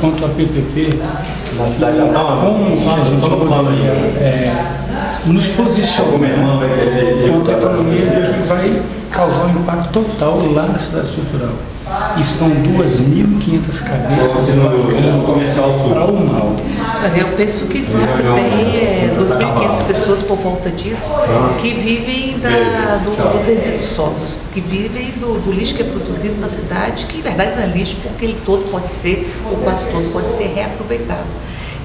quanto a PPP, na cidade já está como a gente poderia nos posicionar quanto a economia que vai causar um impacto total lá na cidade estrutural. E são 2.500 cabeças vacando para o mal. Eu penso que se você tem 2.500 pessoas por volta disso que vivem dos resíduos sólidos, que vivem do lixo que é produzido na cidade, que em verdade não é lixo porque ele todo pode ser, ou quase todo pode ser reaproveitado.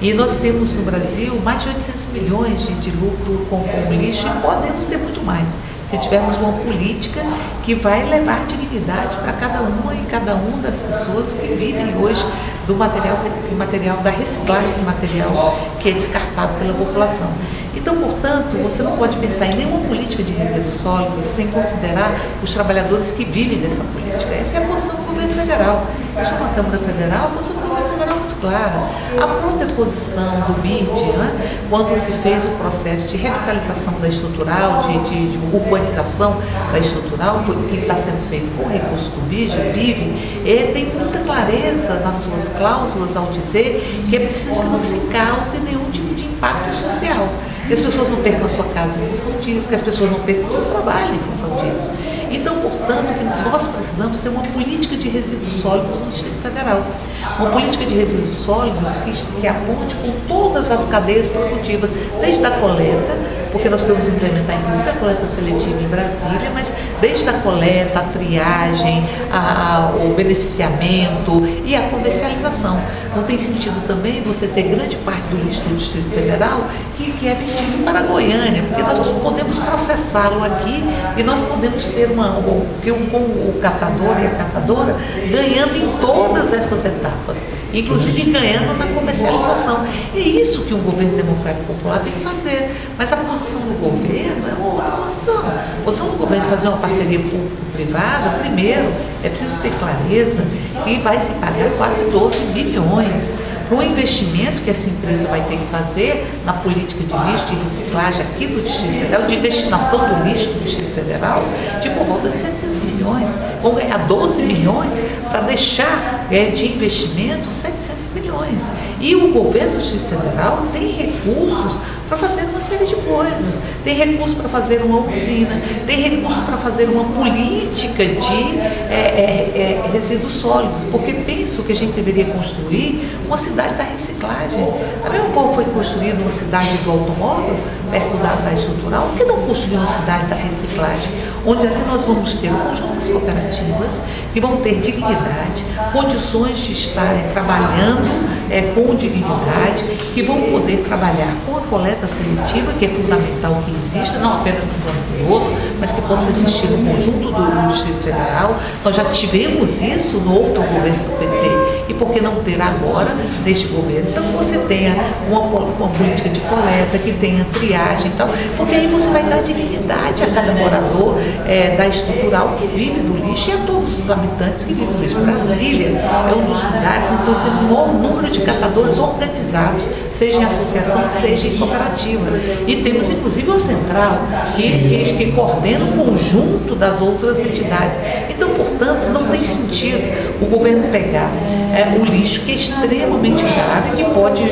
E nós temos no Brasil mais de 800 milhões de lucro com lixo e podemos ter muito mais, se tivermos uma política que vai levar dignidade para cada uma e cada uma das pessoas que vivem hoje do material da reciclagem do material que é descartado pela população. Então, portanto, você não pode pensar em nenhuma política de resíduos sólidos sem considerar os trabalhadores que vivem dessa política. Essa é a posição do governo federal. Eu sou na Câmara Federal, a posição do governo federal é muito clara. A própria posição do BIRD, quando se fez o processo de revitalização da estrutural, de urbanização da estrutural, que está sendo feito com recurso do BID, tem muita clareza nas suas cláusulas ao dizer que é preciso que não se cause nenhum tipo de impacto social. Que as pessoas não percam a sua casa em função disso, que as pessoas não percam o seu trabalho em função disso. Então, portanto, nós precisamos ter uma política de resíduos sólidos no Distrito Federal. Uma política de resíduos sólidos que aponte com todas as cadeias produtivas, desde a coleta, porque nós precisamos implementar inclusive a coleta seletiva em Brasília, mas desde a coleta, a triagem, o beneficiamento e a comercialização. Não tem sentido também você ter grande parte do lixo do Distrito Federal que é vendido para Goiânia, porque nós podemos processá-lo aqui e nós podemos ter o catador e a catadora ganhando em todas essas etapas, inclusive ganhando na comercialização. É isso que um governo democrático popular tem que fazer, mas a posição do governo é uma outra posição. A posição do governo é fazer uma parceria público-privada, primeiro, é preciso ter clareza que vai se pagar quase 12 bilhões para o investimento que essa empresa vai ter que fazer na política de lixo, de reciclagem aqui do Distrito Federal, de destinação do lixo do Distrito Federal, de por volta de 700 milhões. Vão ganhar 12 milhões para deixar de investimento 700 milhões. E o governo do Distrito Federal tem recursos para fazer uma série de coisas. Tem recurso para fazer uma usina, tem recurso para fazer uma política de resíduos sólidos, porque penso que a gente deveria construir uma cidade da reciclagem. Da mesma forma foi construída uma cidade do automóvel, perto da estrutural, por que não construir uma cidade da reciclagem, onde ali nós vamos ter um conjunto das cooperativas que vão ter dignidade, condições de estarem trabalhando com dignidade, que vão poder trabalhar com a coleta seletiva, que é fundamental que exista, não apenas no plano piloto, mas que possa existir no conjunto do Distrito Federal. Nós já tivemos isso no outro governo do PT, e por que não ter agora neste governo? Então você tenha uma política de coleta, que tenha triagem e tal, porque aí você vai dar dignidade a cada morador da estrutural que vive do lixo e a todos os habitantes que vivem do lixo. Brasília é um dos lugares onde nós temos o maior número de catadores organizados, seja em associação, seja em cooperativa. E temos inclusive uma central que coordena o conjunto das outras entidades. Então, portanto, não tem sentido o governo pegar o lixo, que é extremamente grave, que pode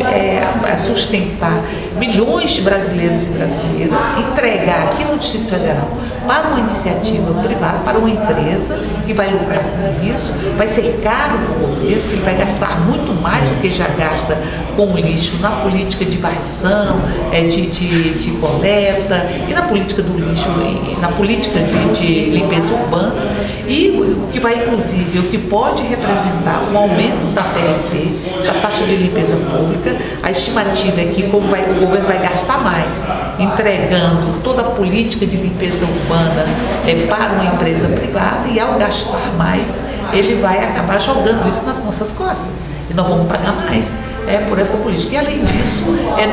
sustentar milhões de brasileiros e brasileiras, entregar aqui no Distrito Federal para uma iniciativa privada, para uma empresa que vai lucrar com isso, vai ser caro para o governo, que ele vai gastar muito mais do que já gasta com o lixo na política de varrição, de coleta e na política do lixo, e na política de limpeza urbana, e o que vai inclusive, o que pode representar um aumento da TLP, da taxa de limpeza pública. A estimativa é que o governo vai gastar mais entregando toda a política de limpeza urbana para uma empresa privada, e ao gastar mais ele vai acabar jogando isso nas nossas costas e nós vamos pagar mais por essa política. E além disso,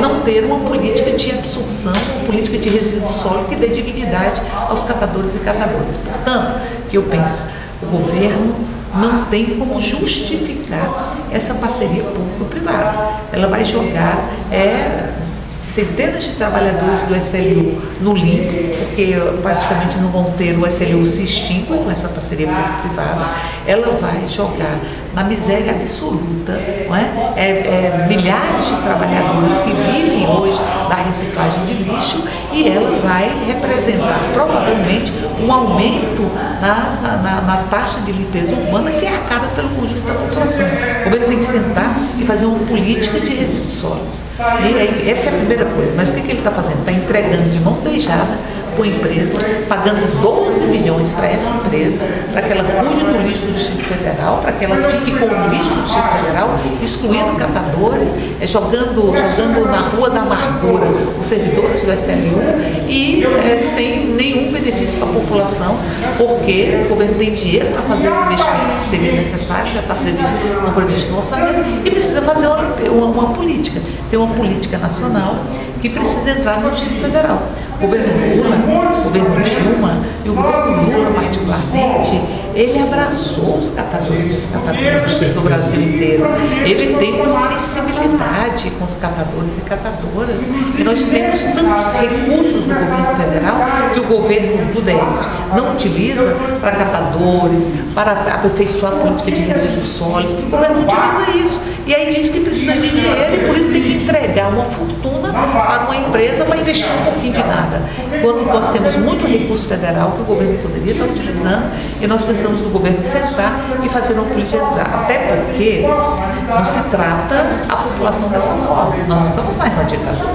não ter uma política de absorção, uma política de resíduo sólido que dê dignidade aos catadores e catadoras. Portanto, que eu penso, o governo não tem como justificar essa parceria público-privada. Ela vai jogar centenas de trabalhadores do SLU no limbo, porque praticamente não vão ter, o SLU se extingue com essa parceria público-privada. Ela vai jogar na miséria absoluta, milhares de trabalhadores que vivem hoje da reciclagem de lixo, e ela vai representar provavelmente um aumento na taxa de limpeza urbana que é arcada pelo conjunto da população. O governo tem que sentar e fazer uma política de resíduos sólidos. E aí, essa é a primeira coisa. Mas o que ele está fazendo? Está entregando de mão beijada para a empresa, pagando 12 milhões para essa empresa, para que ela cuide do lixo do Distrito Federal, para que ela fique com o lixo do Distrito Federal, excluindo catadores, jogando na rua da amargura os servidores do SLU e sem nenhum benefício para a população, porque o governo tem dinheiro para fazer os investimentos que seriam necessários, já está previsto no orçamento, e precisa fazer uma política. Tem uma política nacional que precisa entrar no Distrito Federal. O governo Lula, o governo Dilma e o governo Lula particularmente, ele abraçou os catadores e as catadoras do Brasil inteiro. Ele tem uma sensibilidade com os catadores e catadoras, e nós temos tantos recursos do governo federal que o governo do DF não utiliza para catadores, para aperfeiçoar a política de resíduos sólidos. O governo utiliza isso e aí diz que precisa de dinheiro e por isso tem que entregar uma fortuna para uma empresa para investir um pouquinho de nada. Quando nós temos muito recurso federal que o governo poderia estar utilizando, e nós precisamos do governo sentar e fazer uma política de entrar. Até porque não se trata a população dessa forma. Nós não estamos mais numa ditadura.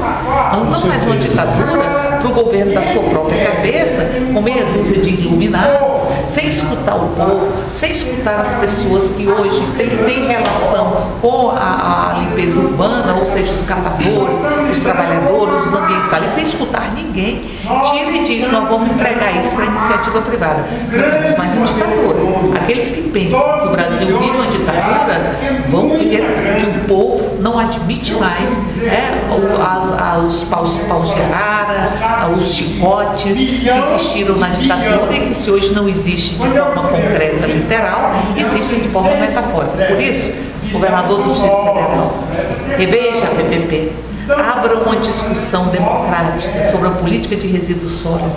Nós não estamos mais numa ditadura para o governo da sua própria cabeça, com meia dúzia de iluminados, sem escutar o povo, sem escutar as pessoas que hoje têm relação com a limpeza urbana, ou seja, os catadores, os trabalhadores, os ambientalistas, sem escutar ninguém, tira e diz: nós vamos entregar isso para a iniciativa privada. Não estamos mais em ditadura. Aqueles que pensam que o Brasil vive uma ditadura vão ver que o povo não admite mais os paus-de-arara, os chicotes que existiram na ditadura e que, se hoje não existe de forma concreta, literal, existem de forma metafórica. Por isso, o governador do Distrito Federal, reveja a PPP, abra uma discussão democrática sobre a política de resíduos sólidos,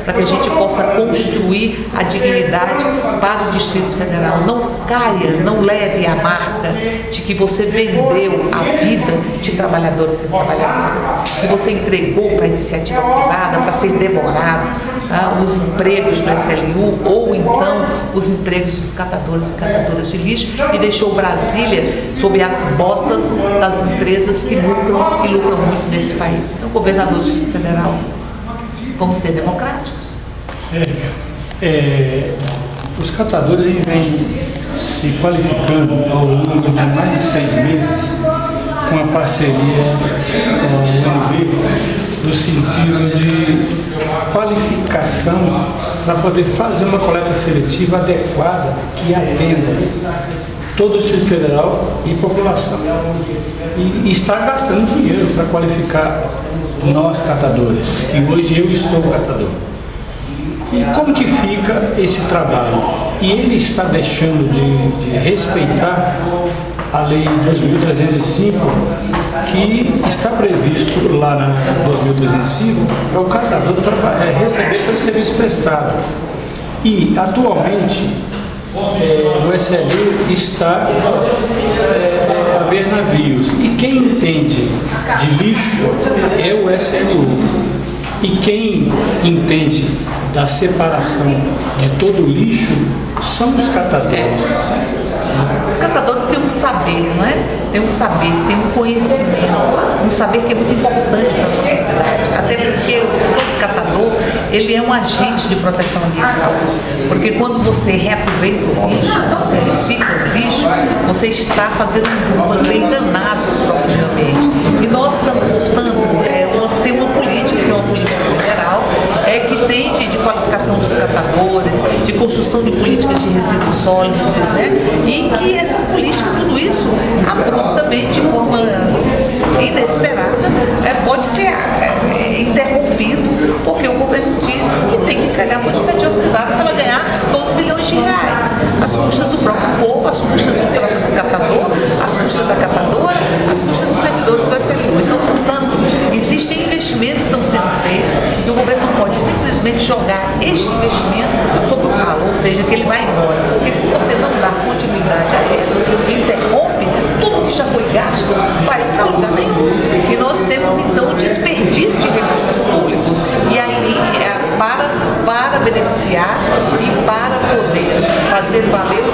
para que a gente possa construir a dignidade para o Distrito Federal. Não caia, não leve a marca de que você vendeu a vida de trabalhadores e trabalhadoras, que você entregou para a iniciativa privada para ser devorado, os empregos do SLU ou então os empregos dos catadores e catadoras de lixo, e deixou Brasília sob as botas das empresas que lucram muito nesse país. Então, governador do Distrito Federal, vamos ser democráticos. Os catadores vêm se qualificando ao longo de mais de 6 meses com a parceria com o UNB, no sentido de qualificação para poder fazer uma coleta seletiva adequada que atenda todo o Distrito Federal e população. E está gastando dinheiro para qualificar nós catadores, que hoje eu estou catador. E como que fica esse trabalho? E ele está deixando de respeitar a Lei 2.305, que está previsto lá na 2.305, é o catador receber pelo serviço prestado. E, atualmente, o SLU está a ver navios. E quem entende de lixo é o SLU. E quem entende da separação de todo o lixo são os catadores. Os catadores têm um saber, não é? Tem um saber, tem um conhecimento, um saber que é muito importante para a nossa sociedade. Até porque todo catador, ele é um agente de proteção ambiental. Porque quando você reaproveita o lixo, você recicla o lixo, você está fazendo um bem danado para o próprio meio ambiente. E nós estamos, portanto, ter uma política, que é uma política federal, que tende de qualificação dos catadores, de construção de políticas de resíduos sólidos, né? E que essa política, tudo isso, abruptamente, de forma inesperada, pode ser interrompido, porque o governo disse que tem que entregar uma iniciativa privada para ganhar 12 milhões de reais, às custas do próprio povo, às custas do catador, às custas da catadora, às custas dos servidores do SLU. Então, portanto, existem investimentos que estão sendo feitos e o governo não pode simplesmente jogar este investimento sobre o ralo, ou seja, que ele vai embora. Porque se você não dá continuidade a ele, interrompe tudo que já foi gasto fazer valer